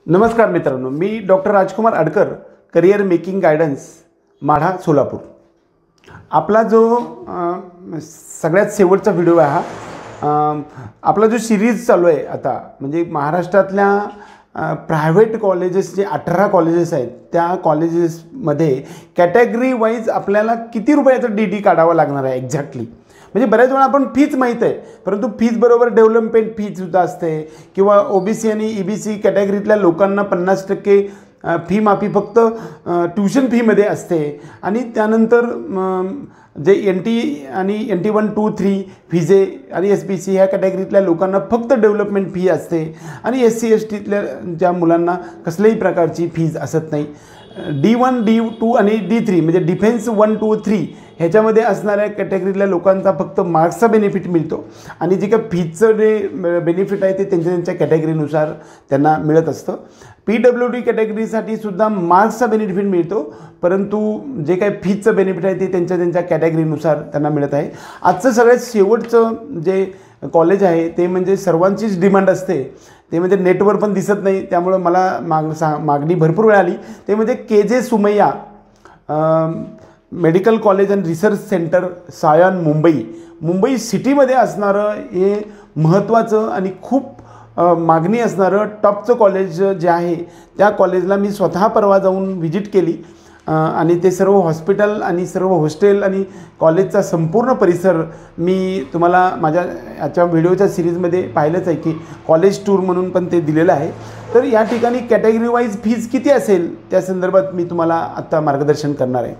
नमस्कार मित्रांनो, मी doctor Rajkumar Adkar, career making guidance, Madha, Solapur. आपला जो सगळ्यात शेवटचा व्हिडिओ आहे हा आपला जो सिरीज चालू आहे आता, म्हणजे महाराष्ट्रातल्या प्रायव्हेट कॉलेजेस जे 18 कॉलेजेस आहेत त्या कॉलेजेसमध्ये कॅटेगरी वाईज आपल्याला किती रुपयाचं डी काढावं लागणार आहे एक्झॅक्टली। म्हणजे बऱ्याच वेळा आपण फीज माहीत आहे, परंतु फीज बरोबर डेव्हलपमेंट फीसुद्धा असते किंवा ओबीसी आणि ईबीसी कॅटेगरीतल्या लोकांना 50% फी माफी फक्त ट्यूशन फीमध्ये असते। आणि त्यानंतर जे NT आणि NT 1, 2, 3 फीजे आणि SBC ह्या कॅटेगरीतल्या लोकांना फक्त डेव्हलपमेंट फी असते आणि SC STतल्या ज्या मुलांना कसल्याही प्रकारची फीज असत नाही। D1, D2 आणि D3 म्हणजे डिफेन्स 1, 2, 3 ह्याच्यामध्ये असणाऱ्या कॅटेगरीतल्या लोकांचा फक्त मार्क्सचा बेनिफिट मिळतो आणि जे काय फीजचं जे बेनिफिट आहे ते त्यांच्या कॅटेगरीनुसार त्यांना मिळत असतं। PWD कॅटेगरीसाठी सुद्धा मार्क्सचा बेनिफिट मिळतो, परंतु जे काही फीजचं बेनिफिट आहे ते त्यांच्या कॅटेगरीनुसार त्यांना मिळत आहे। आजचं सगळ्यात शेवटचं जे कॉलेज आहे ते म्हणजे सर्वांचीच डिमांड असते, ते म्हणजे नेटवर पण दिसत नाही, त्यामुळं मला मागणी भरपूर वेळ आली, ते म्हणजे KJ Somaiya medical college and research centre, Sion, Mumbai सिटीमध्ये असणारं हे महत्त्वाचं आणि खूप मागणी असणारं टॉपचं कॉलेज जे आहे त्या कॉलेजला मी स्वतः परवा जाऊन व्हिजिट केली आणि ते सर्व हॉस्पिटल आणि सर्व हॉस्टेल आणि कॉलेजचा संपूर्ण परिसर मी तुम्हाला माझ्या याच्या व्हिडिओच्या सिरीजमध्ये पाहिलंच आहे की कॉलेज टूर म्हणून पण ते दिलेलं आहे। तर या ठिकाणी कॅटेगरी वाईज फीज किती असेल त्या संदर्भात मी तुम्हाला आत्ता मार्गदर्शन करणार आहे।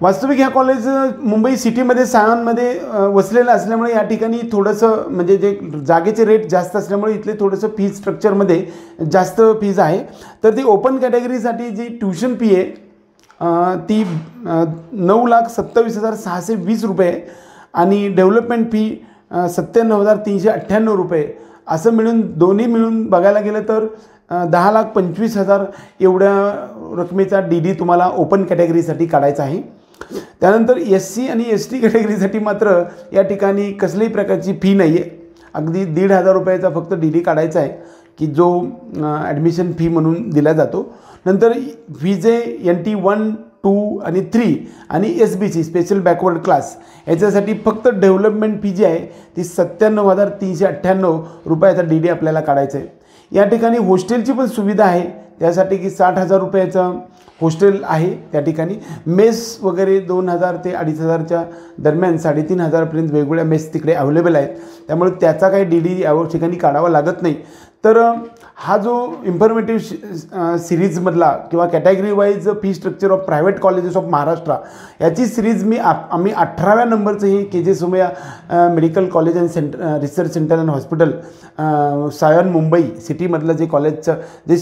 वास्तविक ह्या कॉलेज मुंबई सिटीमध्ये सायनमध्ये वसलेलं असल्यामुळे या ठिकाणी थोडंसं म्हणजे जे जागेचे रेट जास्त असल्यामुळे इथले थोडंसं फीज स्ट्रक्चरमध्ये जास्त फीज आहे। तर ती ओपन कॅटेगरीसाठी जी ट्यूशन फी आहे ती 9,27,620 रुपये आणि डेव्हलपमेंट फी 97,398 रुपये असं मिळून दोन्ही मिळून बघायला गेलं तर 10,25,000 एवढ्या रकमेचा DD तुम्हाला ओपन कॅटेगरीसाठी काढायचा आहे। त्यानंतर SC आणि ST कॅटेगरीसाठी मात्र या ठिकाणी कसल्याही प्रकारची फी नाही आहे, अगदी 1,500 रुपयाचा फक्त DD काढायचा आहे की जो ॲडमिशन फी म्हणून दिला जातो। नंतर फीजे NT 1, 2 आणि 3 आणि SBC स्पेशल बॅकवर्ड क्लास याच्यासाठी फक्त डेव्हलपमेंट फी जी आहे ती 97,398 रुपयाचा DD आपल्याला काढायचं आहे। या ठिकाणी हॉस्टेलची पण सुविधा आहे, त्यासाठी की 60,000 रुपयाचं हॉस्टेल आहे। त्या ठिकाणी मेस वगैरे 2,000 ते 2,500च्या दरम्यान 3,500पर्यंत वेगवेगळ्या मेस तिकडे अवेलेबल आहेत, त्यामुळे त्याचा काही DD या ठिकाणी काढावा लागत नाही। तर हा जो इन्फॉर्मेटिव्ह सिरीजमधला किंवा category wise fee structure of private colleges of Maharashtra याची सिरीज आम्ही 18व्या नंबरचं हे KJ Somaiya medical college and research centre and hospital Sion Mumbai सिटीमधलं जे कॉलेजचं जे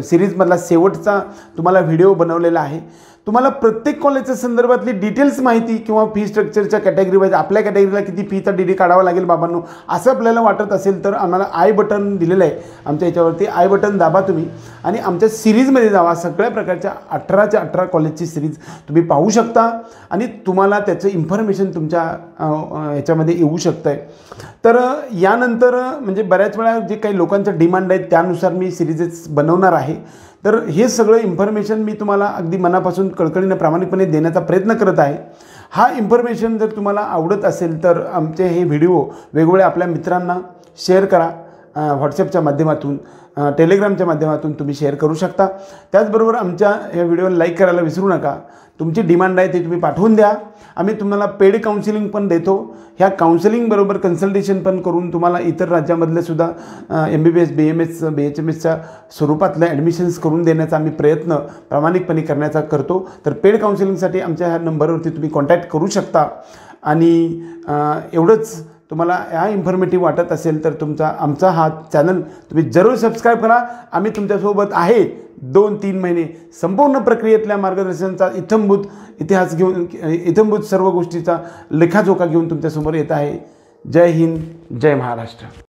सिरीजमधला शेवटचा तुम्हाला व्हिडिओ बनवलेला आहे। तुम्हाला प्रत्येक कॉलेजच्या संदर्भातली डिटेल्स माहिती किंवा फी स्ट्रक्चरच्या कॅटेगरी वाईज आपल्या कॅटेगरीला किती फीचा DD काढावा लागेल बाबांनो असं आपल्याला वाटत असेल तर आम्हाला आय बटन दिलेलं आहे आमच्या याच्यावरती, आय बटन दाबा तुम्ही आणि आमच्या सिरीजमध्ये जावा। सगळ्या प्रकारच्या 18च्या 18 कॉलेजची सिरीज तुम्ही पाहू शकता आणि तुम्हाला त्याचं इन्फॉर्मेशन तुमच्या ह्याच्यामध्ये येऊ शकतं आहे। तर यानंतर म्हणजे बऱ्याच वेळा जे काही लोकांचं डिमांड आहे त्यानुसार मी सिरीजेस बनवणार आहे। तर हे सगळं इन्फॉर्मेशन मी तुम्हाला अगदी मनापासून कळकळीने प्रामाणिकपणे देण्याचा प्रयत्न करत आहे। हा इन्फॉर्मेशन जर तुम्हाला आवडत असेल तर आमचे हे व्हिडिओ वेगवेगळ्या आपल्या मित्रांना शेअर करा, व्हॉट्सॲपच्या माध्यमातून, टेलिग्रामच्या माध्यमातून तुम्ही शेअर करू शकता। त्याचबरोबर आमच्या ह्या व्हिडिओला लाईक करायला विसरू नका। तुमची डिमांड आहे ते तुम्ही पाठवून द्या, आम्ही तुम्हाला पेड काउन्सिलिंग पण देतो। ह्या काउन्सिलिंगबरोबर कन्सल्टेशन पण करून तुम्हाला इतर राज्यामधले सुद्धा MBBS BMS BHMSच्या स्वरूपातले ॲडमिशन्स करून देण्याचा आम्ही प्रयत्न प्रामाणिकपणे करण्याचा करतो। तर पेड काउन्सिलिंगसाठी आमच्या ह्या नंबरवरती तुम्ही कॉन्टॅक्ट करू शकता। आणि एवढंच तुम्हाला या इन्फॉर्मेटिव्ह वाटत असेल तर आमचा हा चॅनल तुम्ही जरूर सबस्क्राईब करा। आम्ही तुमच्यासोबत आहे 2-3 महिने संपूर्ण प्रक्रियेतल्या मार्गदर्शनाचा इतिहास घेऊन इत्थंभूत सर्व गोष्टीचा लेखाजोखा घेऊन तुमच्यासमोर येत आहे। जय हिंद, जय महाराष्ट्र।